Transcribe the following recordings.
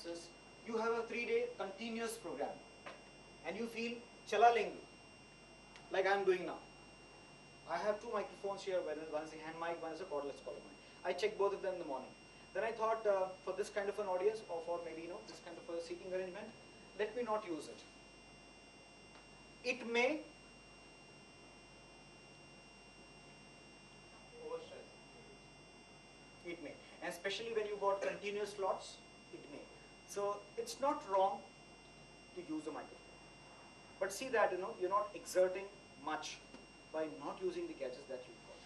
is you have a 3-day continuous program and you feel chala lenge, like I am doing now. I have two microphones here, one is a hand mic, one is a cordless collar mic. I check both of them in the morning. Then I thought for this kind of an audience, or for maybe this kind of a seating arrangement, let me not use it. It may Overstress. It may, and especially when you got continuous slots, it may. So it's not wrong to use a microphone, but see that you're not exerting much by not using the gadgets that you've got.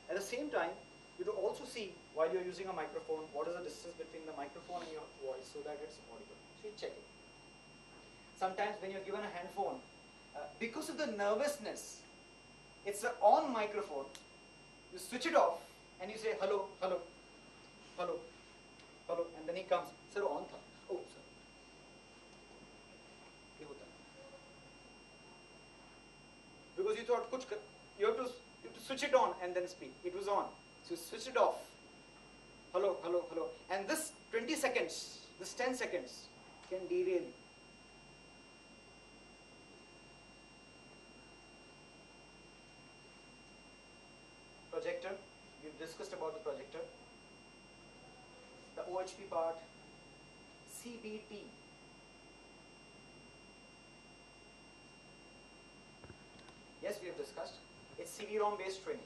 At the same time, you do also see while you're using a microphone what is the distance between the microphone and your voice so that it's audible. So you check it. Sometimes when you're given a handphone, because of the nervousness, it's an on microphone. You switch it off and you say hello, hello, hello, hello, and then he comes. Sir, on tha. Oh, sir. ये होता है. Because you thought you have to switch it on and then speak. It was on. So you switch it off. Hello, hello, hello. And this 20 seconds, this 10 seconds can derail you. Projector, we've discussed about the projector. The OHP part, CBT. Yes, we have discussed. It's CD-ROM based training.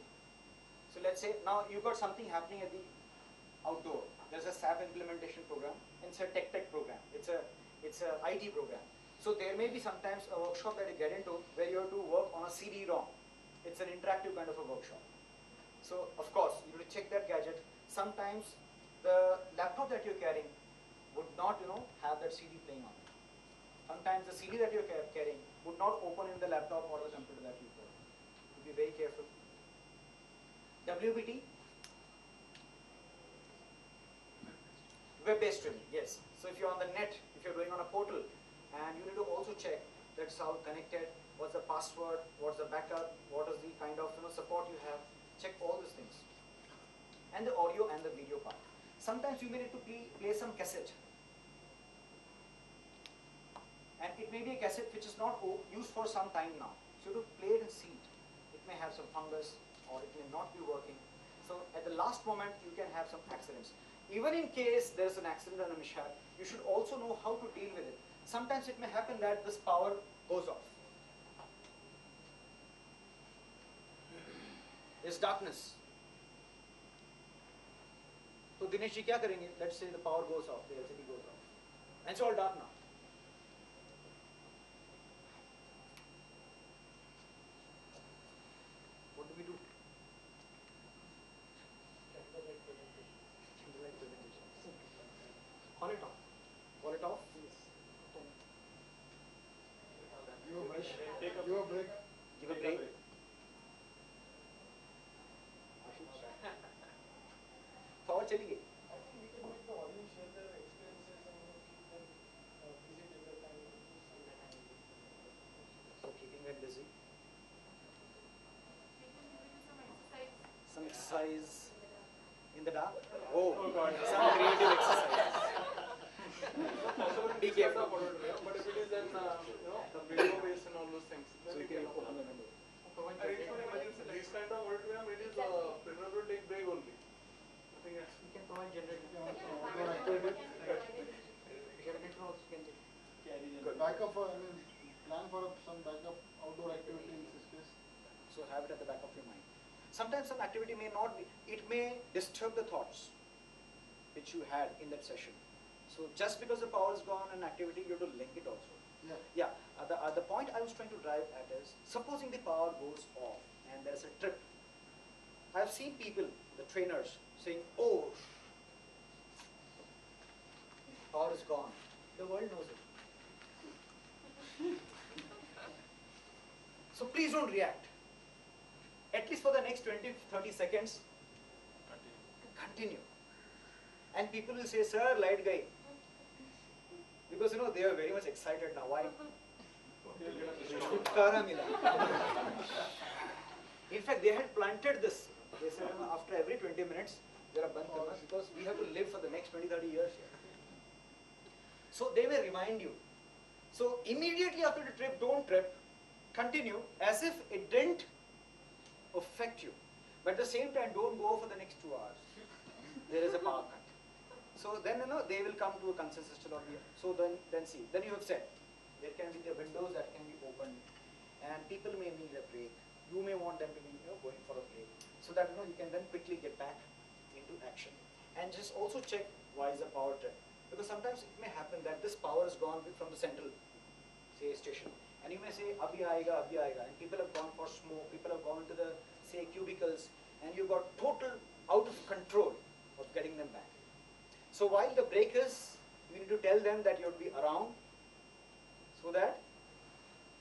So let's say now you've got something happening at the outdoor. There's a SAP implementation program. It's a tech program. It's a IT program. So there may be sometimes a workshop that you get into where you have to work on a CD-ROM. It's an interactive kind of a workshop. So of course you will check that gadget. Sometimes the laptop that you're carrying would not have that CD playing on it. Sometimes the CD that you're carrying would not open in the laptop or the computer that you've got. To be very careful. WBT, web-based training, yes. So if you're on the net, if you're going on a portal, and you need to also check that's how connected, what's the password, what's the backup, what is the kind of support you have. Check all these things. And the audio and the video part. Sometimes you may need to play some cassette. And it may be a cassette which is not used for some time now. So you have to play it and see it. It may have some fungus or it may not be working. So at the last moment you can have some accidents. Even in case there's an accident or a mishap, you should also know how to deal with it. Sometimes it may happen that this power goes off. There's darkness. So Dinesh ji kya karenge? Let's say the power goes off, the LCD goes off. And it's all dark now. What do we do? Candlelight presentation. Call it off. Call it off? Yes. Give a break. Give a break. Give a break. Power chali gayi. I think we can make the audience share their experiences and keep them busy till the time. So keeping them busy. We can give it some exercise. Some exercise in the dark. Oh God! Some creative exercise. Be careful. But if it is then the video based and all those things, then So you you can can open the window. arrange for emergency. This kind of auditorium, it is preferable to take break only. Nothing else. You can provide generator. Outdoor activities. Generator also can take. Good. Backup for, plan for some backup outdoor activity in this case. So have it at the back of your mind. Sometimes some activity may not be, it may disturb the thoughts which you had in that session. So just because the power is gone and activity, you have to link it also. Yeah. Yeah, the point I was trying to drive at is, supposing the power goes off and there's a trip. I've seen people, the trainers, saying, oh, power is gone. The world knows it. So please don't react. At least for the next 20-30 seconds, continue. And people will say, sir, light guy. Because they are very much excited now. Why? Chutkara mila. In fact, they had planted this. They said, after every 20 minutes, there are band karna because we have to live for the next 20-30 years here. So they may remind you. So immediately after the trip, don't trip. Continue as if it didn't affect you. But at the same time, don't go for the next 2 hours. There is a power cut. So then they will come to a consensus. So then see. Then you have said there can be the windows that can be opened, and people may need a break. You may want them to be going for a break, so that you can then quickly get back into action. And just also check why is the power trip, because sometimes it may happen that this power is gone from the central, say, station, and you may say abhi aayega, and people have gone for smoke, people have gone to the, say, cubicles, and you got total out of control of getting them back. So while the break is, you need to tell them that you'll be around, so that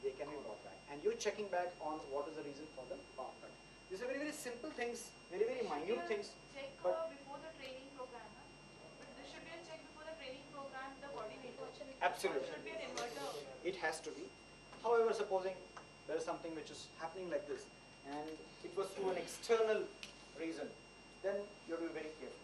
they can be brought back. And you're checking back on what is the reason for the power cut. These are very, very simple things, very, very minute things. Check But before the training program. But this should be a check before the training program, the coordinator. absolutely, Should be an inverter. it has to be. However, supposing there is something which is happening like this, and it was through an external reason, then you have to be very careful.